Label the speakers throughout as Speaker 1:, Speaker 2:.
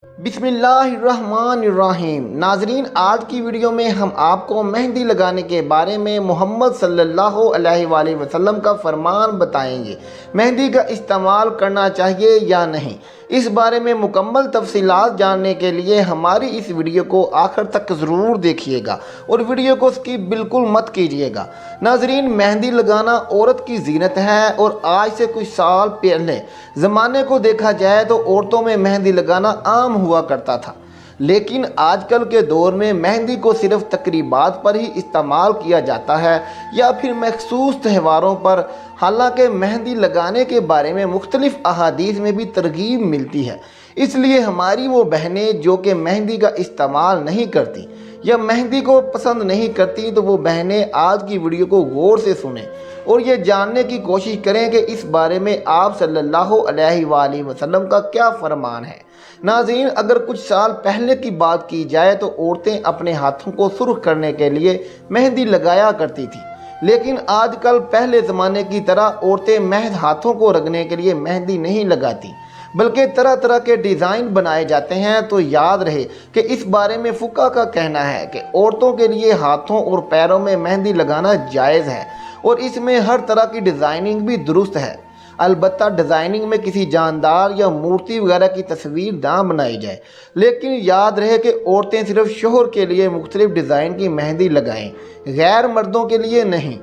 Speaker 1: बिस्मिल्लाहिर्रहमानिर्रहीम। नाजरीन, आज की वीडियो में हम आपको मेहंदी लगाने के बारे में मोहम्मद सल्लल्लाहु अलैहि वसल्लम का फरमान बताएंगे। मेहंदी का इस्तेमाल करना चाहिए या नहीं, इस बारे में मुकम्मल तफसीलात जानने के लिए हमारी इस वीडियो को आखिर तक ज़रूर देखिएगा और वीडियो को स्किप बिल्कुल मत कीजिएगा। नाजरीन, मेहंदी लगाना औरत की जीनत है और आज से कुछ साल पहले ज़माने को देखा जाए तो औरतों में मेहंदी लगाना आम हुआ करता था, लेकिन आजकल के दौर में मेहंदी को सिर्फ तकरीबात पर ही इस्तेमाल किया जाता है या फिर मखसूस त्योहारों पर। हालांकि मेहंदी लगाने के बारे में मुख्तलिफ अहादीस में भी तरगीब मिलती है, इसलिए हमारी वो बहनें जो कि मेहंदी का इस्तेमाल नहीं करती या मेहंदी को पसंद नहीं करती, तो वो बहनें आज की वीडियो को गौर से सुनें और ये जानने की कोशिश करें कि इस बारे में आप सल्लल्लाहु अलैहि वसल्लम का क्या फरमान है। नाज़रीन, अगर कुछ साल पहले की बात की जाए तो औरतें अपने हाथों को सुर्ख करने के लिए मेहंदी लगाया करती थी, लेकिन आजकल पहले ज़माने की तरह औरतें महज हाथों को रगड़ने के लिए मेहंदी नहीं लगाती, बल्कि तरह तरह के डिज़ाइन बनाए जाते हैं। तो याद रहे कि इस बारे में फुक़हा का कहना है कि औरतों के लिए हाथों और पैरों में मेहंदी लगाना जायज़ है और इसमें हर तरह की डिज़ाइनिंग भी दुरुस्त है। अलबत्ता डिज़ाइनिंग में किसी जानदार या मूर्ति वगैरह की तस्वीर ना बनाई जाए, लेकिन याद रहे कि औरतें सिर्फ शोहर के लिए मुख्तलिफ डिज़ाइन की मेहंदी लगाएं, गैर मर्दों के लिए नहीं।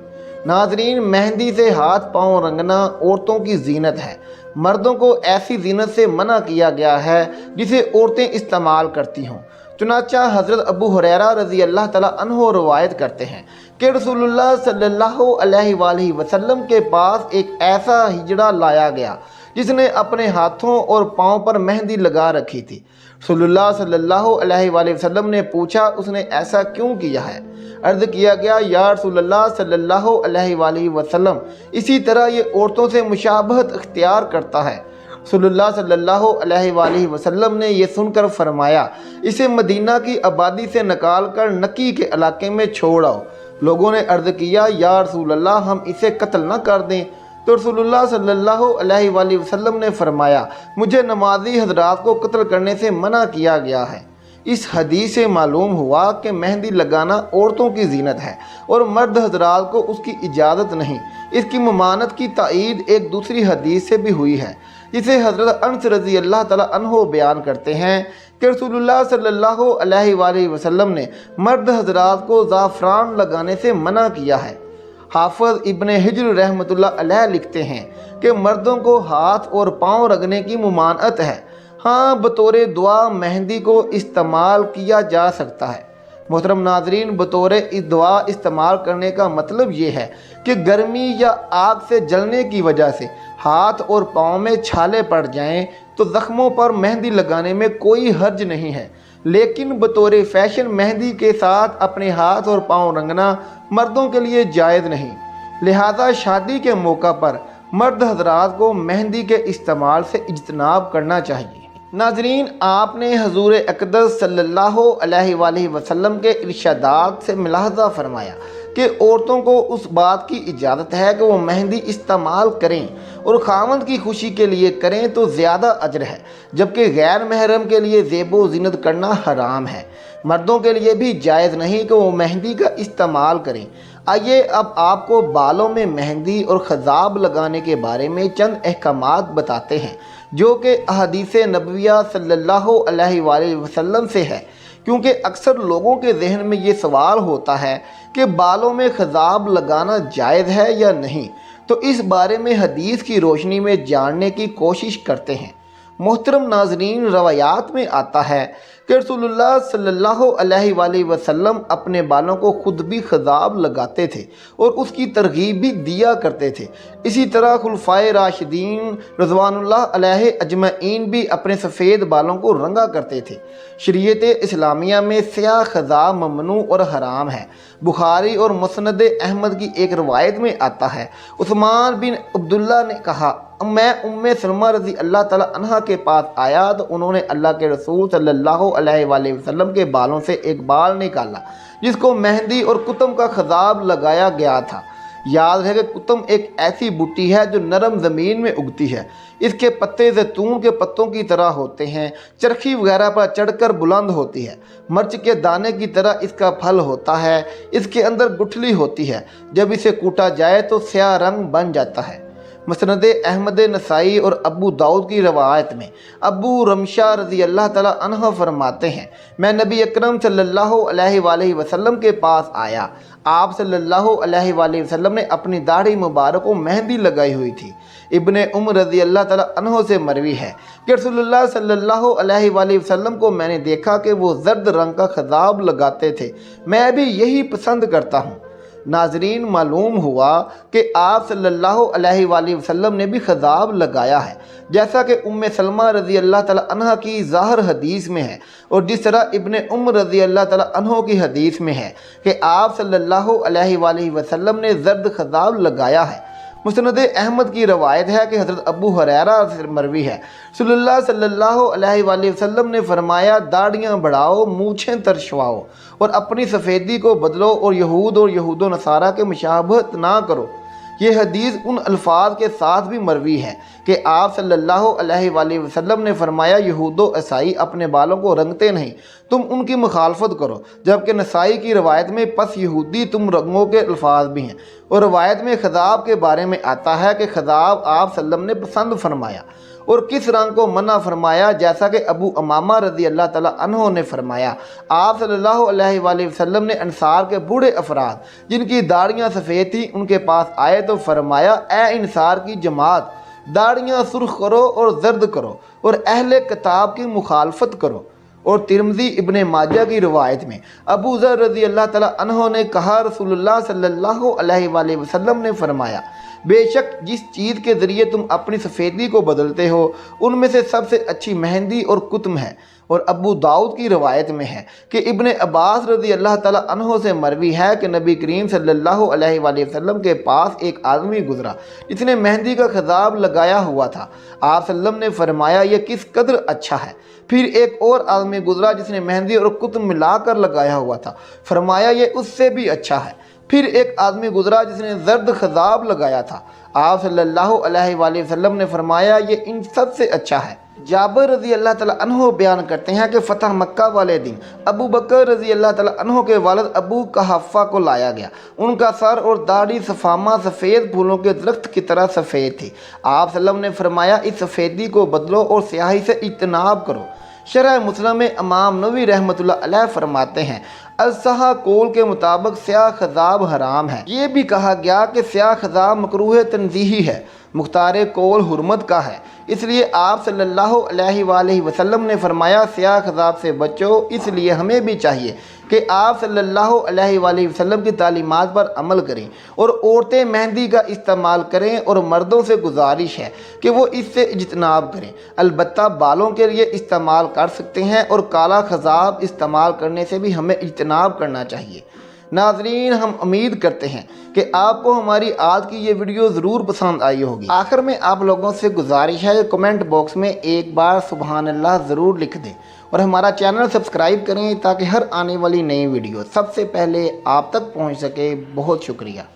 Speaker 1: नाजरीन, मेहंदी से हाथ पाँव रंगना औरतों की जीनत है। मर्दों को ऐसी जीनत से मना किया गया है जिसे औरतें इस्तेमाल करती हों। चुनाचा हज़रत अबू हुरैरा रज़ी अल्लाह तआला अन्हो रवायत करते हैं कि रसूलुल्लाह सल्लल्लाहु अलैहि वसल्लम के पास एक ऐसा हिजड़ा लाया गया जिसने अपने हाथों और पाँव पर मेहंदी लगा रखी थी। रसूलुल्लाह सल्लल्लाहु अलैहि वसल्लम ने पूछा, उसने ऐसा क्यों किया है? अर्ज़ किया गया, या रसूलुल्लाह सल्लल्लाहु अलैहि वसल्लम, इसी तरह ये औरतों से मुशाबहत इख्तियार करता है। रसूलुल्लाह सल्लल्लाहु अलैहि वसल्लम ने यह सुनकर फरमाया, इसे मदीना की आबादी से निकाल कर नकी के इलाके में छोड़ आओ। लोगों ने अर्ज़ किया, या रसूलल्लाह, हम इसे कत्ल न कर दें? तो रसूलुल्लाह सल्लल्लाहु अलैहि वसल्लम ने फरमाया, मुझे नमाजी हजरात को कत्ल करने से मना किया गया है। इस हदीस से मालूम हुआ कि मेहंदी लगाना औरतों की जीनत है और मर्द हजरात को उसकी इजाज़त नहीं। इसकी ममानत की तायीद एक दूसरी हदीस से भी हुई है, जिसे हज़रत अनस रज़ी अल्लाह तआला अन्हो बयान करते हैं कि रसूलुल्लाह सल्लल्लाहु अलैहि वसल्लम ने मर्द हजरात को ज़ाफ़रान लगाने से मना किया है। हाफ़िज़ इब्ने हिज्र रहमतुल्लाह अलैह लिखते हैं कि मर्दों को हाथ और पाँव रगड़ने की मुमानत है। हाँ, बतौर दुआ मेहंदी को इस्तेमाल किया जा सकता है। मोहतरम नाजरीन, बतौर इस दुआ इस्तेमाल करने का मतलब ये है कि गर्मी या आग से जलने की वजह से हाथ और पाँव में छाले पड़ जाएं तो ज़ख्मों पर मेहंदी लगाने में कोई हर्ज नहीं है, लेकिन बतौर फैशन मेहंदी के साथ अपने हाथ और पाँव रंगना मर्दों के लिए जायज़ नहीं। लिहाजा शादी के मौका पर मर्द हजरात को मेहंदी के इस्तेमाल से इज्तनाब करना चाहिए। नाजरीन, आपने हजूर अक़दस सल्लल्लाहु अलैहि वसल्लम के इरशादात से मुलाहज़ा फरमाया कि औरतों को उस बात की इजाज़त है कि वो मेहंदी इस्तेमाल करें और खामद की खुशी के लिए करें तो ज़्यादा अजर है, जबकि गैर महरम के लिए ज़ेबो ज़ीनत करना हराम है। मर्दों के लिए भी जायज़ नहीं कि वो मेहंदी का इस्तेमाल करें। आइए अब आपको बालों में मेहंदी और खज़ाब लगाने के बारे में चंद अहकामात बताते हैं जो कि अहदीस नबविया सल्लल्लाहु अलैहि वसल्लम से है, क्योंकि अक्सर लोगों के जहन में ये सवाल होता है कि बालों में खज़ाब लगाना जायज़ है या नहीं। तो इस बारे में हदीस की रोशनी में जानने की कोशिश करते हैं। मोहतरम नाजरीन, रवायात में आता है कि रसूलुल्लाह सल्लल्लाहु अलैहि वसल्लम अपने बालों को खुद भी खज़ाब लगाते थे और उसकी तरगीब भी दिया करते थे। इसी तरह खुलफाए राशिदीन रज़वानुल्लाह अलैहि अजमईन भी अपने सफ़ेद बालों को रंगा करते थे। शरीयत इस्लामिया में स्याह खज़ाब ममनू और हराम है। बुखारी और मुस्नद अहमद की एक रवायत में आता है, उस्मान बिन अब्दुल्ला ने कहा, मैं उम्मे सलमा रज़ी अल्लाह तआला अन्हा के पास आया तो उन्होंने अल्लाह के रसूल सल्लल्लाहु अलैहि वसल्लम के बालों से एक बाल निकाला जिसको मेहंदी और कुतम का खज़ाब लगाया गया था। याद रहे कि कुतुम एक ऐसी बूटी है जो नरम ज़मीन में उगती है। इसके पत्ते जैतून के पत्तों की तरह होते हैं, चरखी वगैरह पर चढ़कर बुलंद होती है। मिर्च के दाने की तरह इसका फल होता है। इसके अंदर गुठली होती है, जब इसे कूटा जाए तो स्याह रंग बन जाता है। मुस्नद अहमद नसाई और अबू दाऊद की रवायत में अबू रमशा रज़ी अल्लाह ताला अन्हु फरमाते हैं, मैं नबी अकरम सल्लल्लाहु अलैहि वसल्लम के पास आया। आप सल्लल्लाहु अलैहि वसल्लम ने अपनी दाढ़ी मुबारक को मेहंदी लगाई हुई थी। इब्ने उम्र रज़ी अल्लाह ताला अन्हु से मरवी है कि रसूलुल्लाह सल्लल्लाहु अलैहि वसल्लम को मैंने देखा कि वो जर्द रंग का खज़ाब लगाते थे, मैं भी यही पसंद करता हूँ। नाजरीन, मालूम हुआ कि आप सल्लल्लाहु अलैहि वसल्लम ने भी खज़ाब लगाया है, जैसा कि उम्मे सलमा रज़ी अल्लाह ताला अन्हा की ज़ाहिर हदीस में है और जिस तरह इब्ने उम्र रज़ी अल्लाह ताला अन्हो की हदीस में है कि आप सल्लल्लाहु अलैहि वसल्लम ने जर्द खज़ाब लगाया है। मुस्नद अहमद की रवायत है कि हज़रत अबू हुरैरा से मरवी है, रसूलुल्लाह सल्लल्लाहु अलैहि वसल्लम ने फरमाया, दाढ़ियाँ बढ़ाओ, मूछें तरशवाओ और अपनी सफ़ेदी को बदलो और यहूद नसारा के मुशाबहत ना करो। ये हदीस उन अल्फाज के साथ भी मरवी है कि आप सल्लल्लाहु अलैहि वसल्लम ने फरमाया, यहूदो ईसाई अपने बालों को रंगते नहीं, तुम उनकी मुखालफत करो। जबकि नसाई की रवायत में पस यहूदी तुम रंगों के अल्फाज भी हैं। और रवायत में खज़ाब के बारे में आता है कि खज़ाब आप सल्लम ने पसंद फरमाया और किस रंग को मना फरमाया, जैसा कि अबू अमामा रज़ी अल्लाह ताला अन्हो ने फरमाया, आप सल्लल्लाहु अलैहि वसल्लम ने अंसार के बूढ़े अफराद जिनकी दाढ़ियाँ सफ़ेद थी उनके पास आए तो फरमाया, ए इंसार की जमात, दाढ़ियाँ सुर्ख करो और जर्द करो और अहले किताब की मुखालफत करो। और तिरमिज़ी इब्ने माजा की रवायत में अबू ज़र रज़ी अल्लाह ताला अन्हो ने कहा, रसूलुल्लाह सल्लल्लाहु अलैहि वसल्लम ने फरमाया, बेशक जिस चीज़ के ज़रिए तुम अपनी सफ़ेदी को बदलते हो उनमें से सबसे अच्छी मेहंदी और कुत्म है। और अबू दाऊद की रवायत में है कि इब्ने अब्बास रज़ी अल्लाह ताला अन्हो से मरवी है कि नबी करीम सल्लल्लाहु अलैहि वसल्लम के पास एक आदमी गुजरा जिसने मेहंदी का खज़ाब लगाया हुआ था। आप सल्लम ने फरमाया, यह किस कदर अच्छा है। फिर एक और आदमी गुजरा जिसने मेहंदी और कुत्म मिलाकर लगाया हुआ था, फरमाया, यह उससे भी अच्छा है। फिर एक आदमी गुजरा जिसने जर्द खज़ाब लगाया था। आप सल्लल्लाहु अलैहि वसल्लम ने फरमाया, ये इन सब से अच्छा है। जाबिर रज़ी अल्लाह ताला अन्हो बयान करते हैं कि फ़तह मक्का वाले दिन अबू बकर रज़ी अल्लाह ताला अन्हो के वालिद अबू कहाफ़ा को लाया गया। उनका सर और दाढ़ी सफ़ामा सफ़ेद फूलों के दरख्त की तरह सफ़ेद थी। आप सल्लम ने फरमाया, इस सफ़ेदी को बदलो और स्याही से इज्तनाब करो। शरह मुस्लिम में इमाम नबवी रहमतुल्लाह अलैह फरमाते हैं, अल-सहा कौल के मुताबिक स्याह खज़ाब हराम है। ये भी कहा गया कि स्याह खज़ाब मकरूह तंज़ीही है, मुख्तार कौल हुर्मत का है। इसलिए आप सल्लल्लाहु अलैहि वसल्लम ने फरमाया, स्याह खज़ाब से बचो। इसलिए हमें भी चाहिए कि आप सल्लल्लाहु अलैहि वसल्लम की तालीमात पर अमल करें और औरतें मेहंदी का इस्तेमाल करें और मर्दों से गुजारिश है कि वो इससे इज्तनाब करें। अलबत्ता बालों के लिए इस्तेमाल कर सकते हैं और काला खज़ाब इस्तेमाल करने से भी हमें इज्तनाब करना चाहिए। नाज़रीन, हम उम्मीद करते हैं कि आपको हमारी आज की ये वीडियो ज़रूर पसंद आई होगी। आखिर में आप लोगों से गुजारिश है कि कमेंट बॉक्स में एक बार सुबहान अल्लाह ज़रूर लिख दें और हमारा चैनल सब्सक्राइब करें ताकि हर आने वाली नई वीडियो सबसे पहले आप तक पहुंच सके। बहुत शुक्रिया।